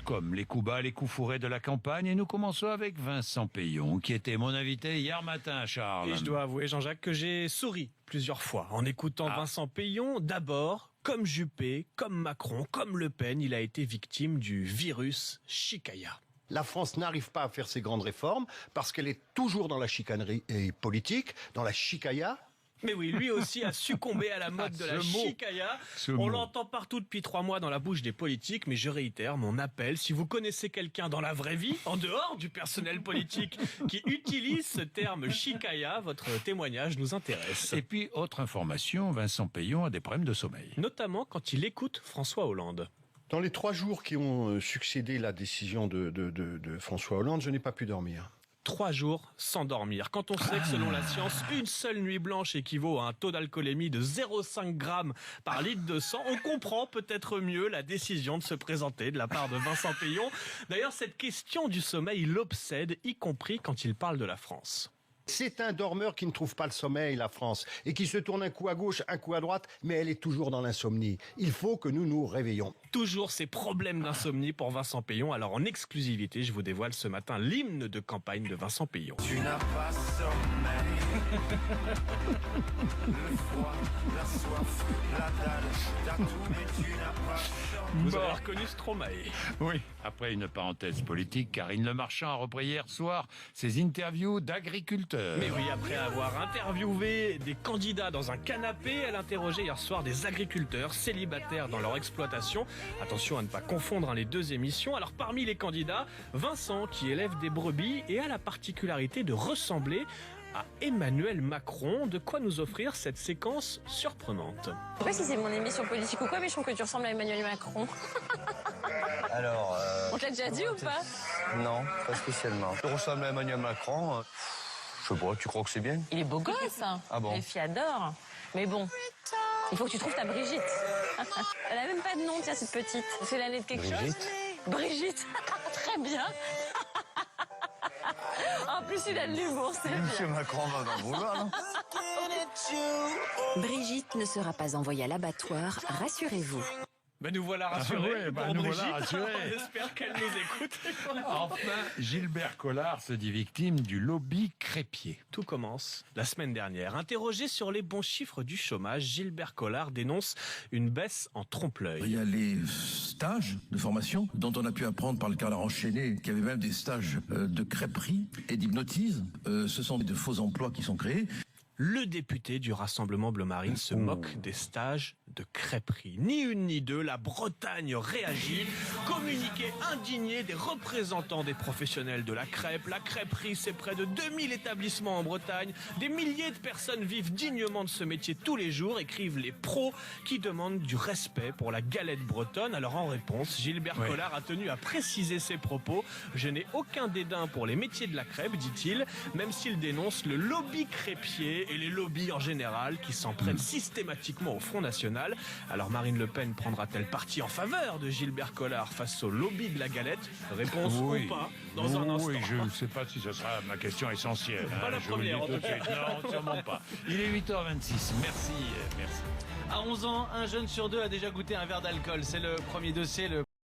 comme les coups bas, les coups fourrés de la campagne. Et nous commençons avec Vincent Peillon, qui était mon invité hier matin, Charles. Et je dois avouer, Jean-Jacques, que j'ai souri plusieurs fois en écoutant Vincent Peillon. D'abord, comme Juppé, comme Macron, comme Le Pen, il a été victime du virus Chicaya. La France n'arrive pas à faire ses grandes réformes parce qu'elle est toujours dans la chicanerie politique, dans la chicaya. Mais oui, lui aussi a succombé à la mode de la chicaya. On l'entend partout depuis 3 mois dans la bouche des politiques, mais je réitère mon appel. Si vous connaissez quelqu'un dans la vraie vie, en dehors du personnel politique, qui utilise ce terme chicaya, votre témoignage nous intéresse. Et puis, autre information, Vincent Peillon a des problèmes de sommeil. Notamment quand il écoute François Hollande. Dans les 3 jours qui ont succédé la décision de François Hollande, je n'ai pas pu dormir. 3 jours sans dormir. Quand on sait que selon la science, une seule nuit blanche équivaut à un taux d'alcoolémie de 0,5 g par litre de sang, on comprend peut-être mieux la décision de se présenter de la part de Vincent Peillon. D'ailleurs, cette question du sommeil l'obsède, y compris quand il parle de la France. C'est un dormeur qui ne trouve pas le sommeil, la France, et qui se tourne un coup à gauche, un coup à droite, mais elle est toujours dans l'insomnie. Il faut que nous nous réveillons. Toujours ces problèmes d'insomnie pour Vincent Peillon. Alors en exclusivité, je vous dévoile ce matin l'hymne de campagne de Vincent Peillon. Tu n'as pas sommeil. Le froid, la soif, la dalle, t'as tout mais tu n'as pas sommeil. Vous avez reconnu Stromae. Oui. Après une parenthèse politique, Karine Le Marchand a repris hier soir ses interviews d'agriculteurs. Mais oui, après avoir interviewé des candidats dans un canapé, elle interrogeait hier soir des agriculteurs célibataires dans leur exploitation. Attention à ne pas confondre les 2 émissions. Alors parmi les candidats, Vincent qui élève des brebis et a la particularité de ressembler à Emmanuel Macron. De quoi nous offrir cette séquence surprenante. Je sais pas si c'est mon émission politique ou quoi, mais je trouve que tu ressembles à Emmanuel Macron. Alors, On te l'a déjà dit ou pas? non, pas spécialement. Tu ressembles à Emmanuel Macron. Je sais pas, tu crois que c'est bien? Il est beau gosse, hein. Ah bon? Les filles adorent. Mais bon, il faut que tu trouves ta Brigitte. Elle a même pas de nom, tiens, cette petite. C'est l'année de quelque chose. Brigitte. Très bien. En plus, il a de l'humour, c'est bien. Monsieur Macron va dans le vouloir, non? Brigitte ne sera pas envoyée à l'abattoir, rassurez-vous. Ben nous voilà rassurés. nous Brigitte. voilà rassurés. On espère qu'elle nous écoute. Enfin, Gilbert Collard se dit victime du lobby crépier. Tout commence la semaine dernière. Interrogé sur les bons chiffres du chômage, Gilbert Collard dénonce une baisse en trompe-l'œil. Il y a les stages de formation dont on a pu apprendre par le Canard enchaîné qu'il y avait même des stages de crêperie et d'hypnotise. Ce sont de faux emplois qui sont créés. Le député du Rassemblement Bleu Marine se moque des stages de crêperie. Ni une ni deux, la Bretagne réagit. Communiqué indigné des représentants des professionnels de la crêpe. La crêperie, c'est près de 2000 établissements en Bretagne. Des milliers de personnes vivent dignement de ce métier tous les jours, écrivent les pros qui demandent du respect pour la galette bretonne. Alors en réponse, Gilbert Collard a tenu à préciser ses propos. Je n'ai aucun dédain pour les métiers de la crêpe, dit-il, même s'il dénonce le lobby crêpier et les lobbies en général qui s'en prennent systématiquement au Front National. Alors Marine Le Pen prendra-t-elle parti en faveur de Gilbert Collard face au lobby de la galette? Réponse ou pas dans un instant. Oui, je ne sais pas si ce sera ma question essentielle. Pas la je vous le dis première, en tout de tout cas. suite. Non, sûrement pas. Il est 8h26. Merci. À 11 ans, un jeune sur 2 a déjà goûté un verre d'alcool. C'est le premier dossier.